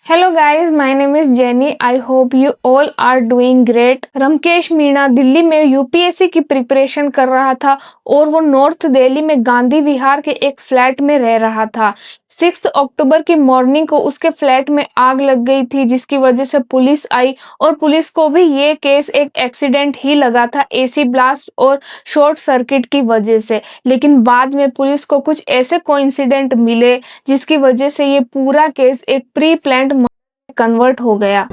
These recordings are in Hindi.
Hello guys, my name is Jenny. I hope you all are doing great. Ramkesh Meena Delhi में यूपीएससी की प्रिपरेशन कर रहा था और वो नॉर्थ दिल्ली में गांधी विहार के एक फ्लैट में रह रहा था। 6 अक्टूबर की मॉर्निंग को उसके फ्लैट में आग लग गई थी, जिसकी वजह से पुलिस आई और पुलिस को भी ये केस एक एक्सीडेंट ही लगा था, एसी ब्लास्ट और शॉर्ट सर्किट की वजह से। लेकिन बाद में पुलिस को कुछ ऐसे कोइंसिडेंट मिले जिसकी वजह से ये पूरा केस एक प्री प्लान्ड कन्वर्ट हो गया।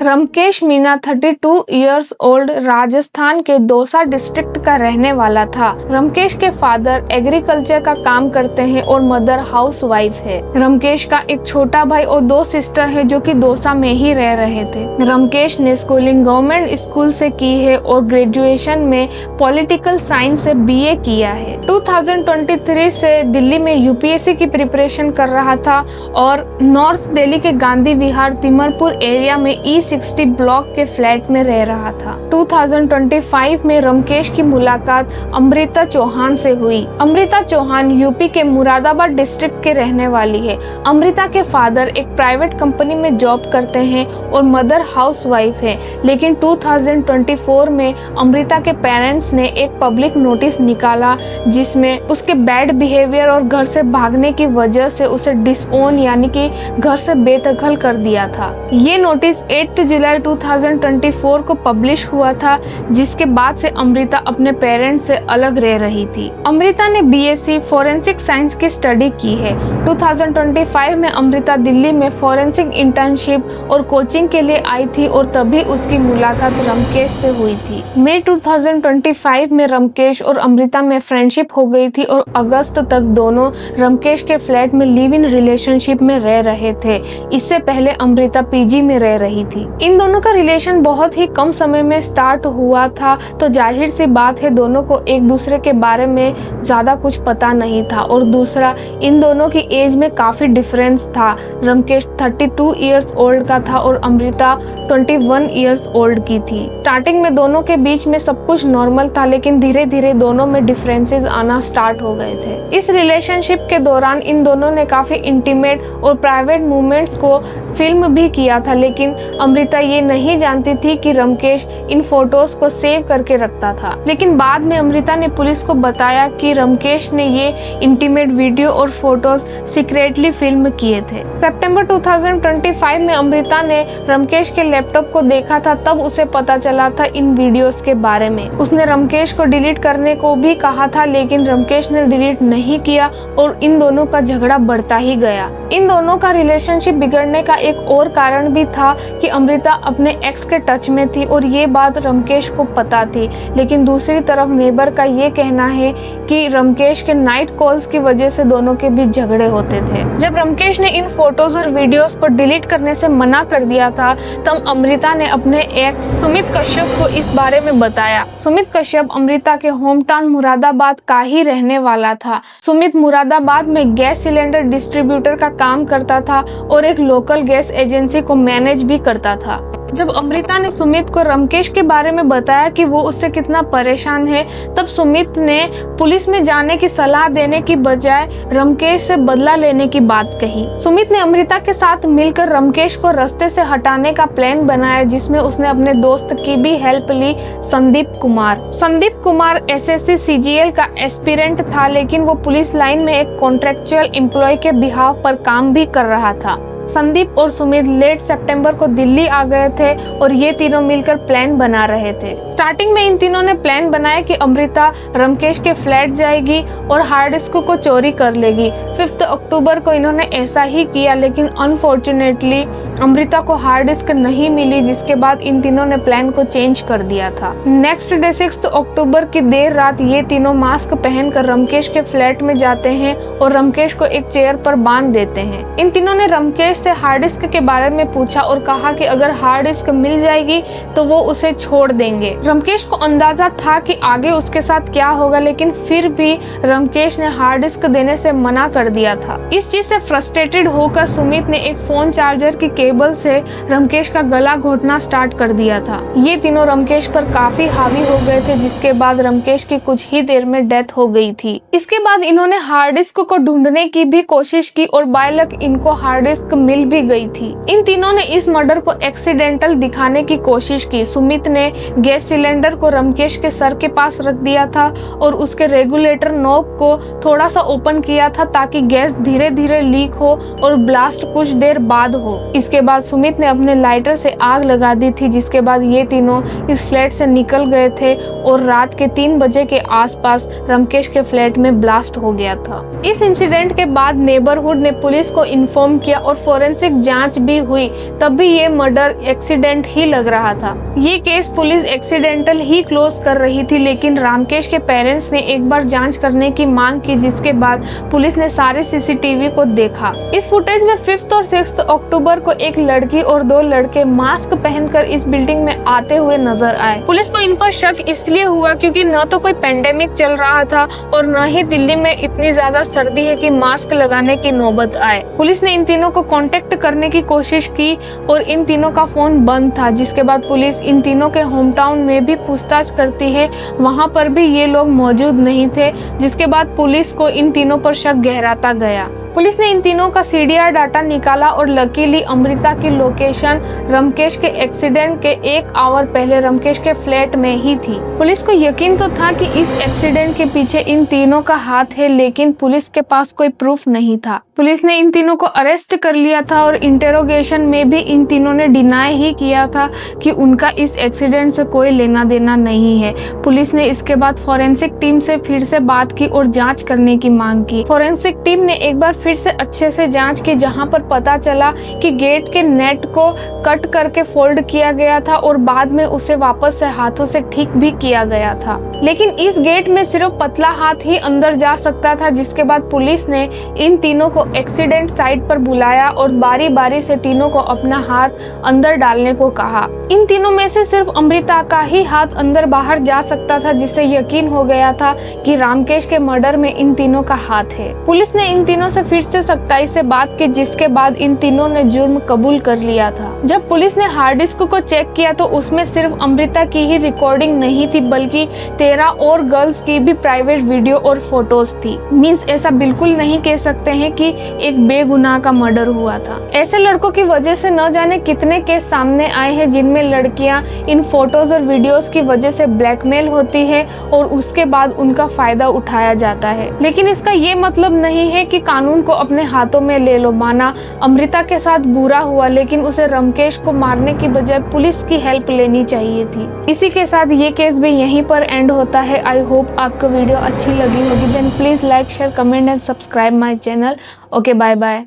रमकेश मीणा 32 इयर्स ओल्ड राजस्थान के दौसा डिस्ट्रिक्ट का रहने वाला था। रमकेश के फादर एग्रीकल्चर का काम करते हैं और मदर हाउसवाइफ है। रमकेश का एक छोटा भाई और 2 सिस्टर है जो कि दौसा में ही रह रहे थे। रमकेश ने स्कूलिंग गवर्नमेंट स्कूल से की है और ग्रेजुएशन में पॉलिटिकल साइंस से बीए किया है। 2023 से दिल्ली में यूपीएससी की प्रिपरेशन कर रहा था और नॉर्थ दिल्ली के गांधी विहार तिमरपुर एरिया में E60 ब्लॉक के फ्लैट में रह रहा था। 2025 में रमकेश की मुलाकात अमृता चौहान से हुई। अमृता चौहान यूपी के मुरादाबाद डिस्ट्रिक्ट के रहने वाली है। अमृता के फादर एक प्राइवेट कंपनी में जॉब करते हैं और मदर हाउसवाइफ है। लेकिन 2024 में अमृता के पेरेंट्स ने एक पब्लिक नोटिस निकाला जिसमें उसके बैड बिहेवियर और घर से भागने की वजह से उसे डिसओन यानी कि घर से बेदखल कर दिया था। ये नोटिस 8 जुलाई 2024 को पब्लिश हुआ था, जिसके बाद से अमृता अपने पेरेंट्स से अलग रह रही थी। अमृता ने बीएससी फॉरेंसिक साइंस की स्टडी की है। 2025 में अमृता दिल्ली में फॉरेंसिक इंटर्नशिप और कोचिंग के लिए आई थी और तभी उसकी मुलाकात रमकेश से हुई थी। मई 2025 में रमकेश और अमृता में फ्रेंडशिप हो गई थी और अगस्त तक दोनों रमकेश के फ्लैट में लिव इन रिलेशनशिप में रह रहे थे। इससे पहले अमृता पीजी में रह रही थी। इन दोनों का रिलेशन बहुत ही कम समय में स्टार्ट हुआ था, तो जाहिर सी बात है दोनों को एक दूसरे के बारे में ज्यादा कुछ पता नहीं था। और दूसरा, इन दोनों की एज में काफी डिफरेंस था। रमकेश 32 इयर्स ओल्ड का था और अमृता 21 इयर्स ओल्ड की थी। स्टार्टिंग में दोनों के बीच में सब कुछ नॉर्मल था, लेकिन धीरे धीरे दोनों में डिफरेंसेस आना स्टार्ट हो गए थे। इस रिलेशनशिप के दौरान इन दोनों ने काफी इंटीमेट और प्राइवेट मूवमेंट्स को फिल्म भी किया था, लेकिन अमृता ये नहीं जानती थी कि रमकेश इन फोटोज को सेव करके रखता था। लेकिन बाद में अमृता ने पुलिस को बताया कि रमकेश ने ये इंटीमेट वीडियो और फोटोज सीक्रेटली फिल्म किए थे। सितंबर 2025 में अमृता ने रमकेश के लैपटॉप को देखा था, तब उसे पता चला था इन वीडियोस के बारे में। उसने रमकेश को डिलीट करने को भी कहा था, लेकिन रमकेश ने डिलीट नहीं किया और इन दोनों का झगड़ा बढ़ता ही गया। इन दोनों का रिलेशनशिप बिगड़ने का एक और कारण भी था कि अमृता अपने एक्स के टच में थी और ये बात रमकेश को पता थी। लेकिन दूसरी तरफ नेबर का ये कहना है कि रमकेश के नाइट कॉल्स की वजह से दोनों के बीच झगड़े होते थे। जब रमकेश ने इन फोटोज और वीडियोस को डिलीट करने से मना कर दिया था, तब अमृता ने अपने एक्स सुमित कश्यप को इस बारे में बताया। सुमित कश्यप अमृता के होम टाउन मुरादाबाद का ही रहने वाला था। सुमित मुरादाबाद में गैस सिलेंडर डिस्ट्रीब्यूटर का काम करता था और एक लोकल गैस एजेंसी को मैनेज भी करता था। जब अमृता ने सुमित को रमकेश के बारे में बताया कि वो उससे कितना परेशान है, तब सुमित ने पुलिस में जाने की सलाह देने की बजाय रमकेश से बदला लेने की बात कही। सुमित ने अमृता के साथ मिलकर रमकेश को रास्ते से हटाने का प्लान बनाया, जिसमें उसने अपने दोस्त की भी हेल्प ली, संदीप कुमार। संदीप कुमार एसएससी सीजीएल का एस्पिरेंट था, लेकिन वो पुलिस लाइन में एक कॉन्ट्रेक्चुअल एम्प्लॉय के बिहाफ पर काम भी कर रहा था। संदीप और सुमित लेट सितंबर को दिल्ली आ गए थे और ये तीनों मिलकर प्लान बना रहे थे। स्टार्टिंग में इन तीनों ने प्लान बनाया कि अमृता रमकेश के फ्लैट जाएगी और हार्ड डिस्क को चोरी कर लेगी। 5 अक्टूबर को इन्होंने ऐसा ही किया, लेकिन अनफॉर्चुनेटली अमृता को हार्ड डिस्क नहीं मिली, जिसके बाद इन तीनों ने प्लान को चेंज कर दिया था। नेक्स्ट डे 6 अक्टूबर की देर रात ये तीनों मास्क पहनकर रमकेश के फ्लैट में जाते हैं और रमकेश को एक चेयर पर बांध देते हैं। इन तीनों ने रमकेश रमकेश से हार्ड डिस्क के बारे में पूछा और कहा कि अगर हार्ड डिस्क मिल जाएगी तो वो उसे छोड़ देंगे। रमकेश को अंदाजा था कि आगे उसके साथ क्या होगा, लेकिन फिर भी रमकेश ने हार्ड डिस्क देने से मना कर दिया था। इस चीज से फ्रस्ट्रेटेड होकर सुमित ने एक फोन चार्जर की केबल से रमकेश का गला घोटना स्टार्ट कर दिया था। ये तीनों रमकेश पर काफी हावी हो गए थे, जिसके बाद रमकेश की कुछ ही देर में डेथ हो गई थी। इसके बाद इन्होंने हार्ड डिस्क को ढूंढने की भी कोशिश की और बाय लक इनको हार्ड डिस्क मिल भी गई थी। इन तीनों ने इस मर्डर को एक्सीडेंटल दिखाने की कोशिश की। सुमित ने गैस सिलेंडर को रमकेश के सर के पास रख दिया था और उसके रेगुलेटर नॉब को थोड़ा सा ओपन किया था ताकि गैस धीरे धीरे लीक हो और ब्लास्ट कुछ देर बाद हो। इसके बाद सुमित ने अपने लाइटर से आग लगा दी थी, जिसके बाद ये तीनों इस फ्लैट से निकल गए थे और रात के 3 बजे के आसपास रमकेश के फ्लैट में ब्लास्ट हो गया था। इस इंसिडेंट के बाद नेबरहुड ने पुलिस को इन्फॉर्म किया और फोरेंसिक जांच भी हुई, तब भी ये मर्डर एक्सीडेंट ही लग रहा था। ये केस पुलिस एक्सीडेंटल ही क्लोज कर रही थी, लेकिन रामकेश के पेरेंट्स ने एक बार जांच करने की मांग की, जिसके बाद पुलिस ने सारे सीसीटीवी को देखा। इस फुटेज में 5 और 6 अक्टूबर को एक लड़की और 2 लड़के मास्क पहनकर इस बिल्डिंग में आते हुए नजर आए। पुलिस को इन पर शक इसलिए हुआ क्योंकि न तो कोई पेंडेमिक चल रहा था और न ही दिल्ली में इतनी ज्यादा सर्दी है कि मास्क लगाने की नौबत आए। पुलिस ने इन तीनों को कांटेक्ट करने की कोशिश की और इन तीनों का फोन बंद था, जिसके बाद पुलिस इन तीनों के होम टाउन में भी पूछताछ करती है। वहां पर भी ये लोग मौजूद नहीं थे, जिसके बाद पुलिस को इन तीनों पर शक गहराता गया। पुलिस ने इन तीनों का सीडीआर डाटा निकाला और लकीली अमृता की लोकेशन रमकेश के एक्सीडेंट के 1 आवर पहले रमकेश के फ्लैट में ही थी। पुलिस को यकीन तो था कि इस एक्सीडेंट के पीछे इन तीनों का हाथ है, लेकिन पुलिस के पास कोई प्रूफ नहीं था। पुलिस ने इन तीनों को अरेस्ट कर लिया था और इंटेरोगेशन में भी इन तीनों ने डिनाई ही किया था कि उनका इस एक्सीडेंट से कोई लेना देना नहीं है। पुलिस ने इसके बाद फोरेंसिक टीम से फिर से बात की और जांच करने की मांग की। फोरेंसिक टीम ने एक बार फिर से अच्छे से जांच की, जहां पर पता चला कि गेट के नेट को कट करके फोल्ड किया गया था और बाद में उसे वापस से हाथों से ठीक भी किया गया था, लेकिन इस गेट में सिर्फ पतला हाथ ही अंदर जा सकता था। जिसके बाद पुलिस ने इन तीनों को एक्सीडेंट साइट पर बुलाया और बारी बारी से तीनों को अपना हाथ अंदर डालने को कहा। इन तीनों में से सिर्फ अमृता का ही हाथ अंदर बाहर जा सकता था, जिससे यकीन हो गया था कि रामकेश के मर्डर में इन तीनों का हाथ है। पुलिस ने इन तीनों से फिर से सख्ताई से बात की, जिसके बाद इन तीनों ने जुर्म कबूल कर लिया था। जब पुलिस ने हार्ड डिस्क को चेक किया तो उसमें सिर्फ अमृता की ही रिकॉर्डिंग नहीं थी, बल्कि 13 और गर्ल्स की भी प्राइवेट वीडियो और फोटोज थी। मींस ऐसा बिल्कुल नहीं कह सकते हैं कि एक बेगुनाह का मर्डर हुआ था। ऐसे लड़कों की वजह से न जाने कितने केस सामने आए हैं, जिनमें लड़कियां इन फोटोज और वीडियोस की वजह से ब्लैकमेल होती है और उसके बाद उनका फायदा उठाया जाता है। लेकिन इसका ये मतलब नहीं है कि कानून को अपने हाथों में ले लो। माना अमृता के साथ बुरा हुआ, लेकिन उसे रमकेश को मारने की बजाय पुलिस की हेल्प लेनी चाहिए थी। इसी के साथ ये केस भी यहीं पर एंड होता है। आई होप आपको वीडियो अच्छी लगी होगी। Then please like, share, comment and subscribe my channel. Okay, bye bye.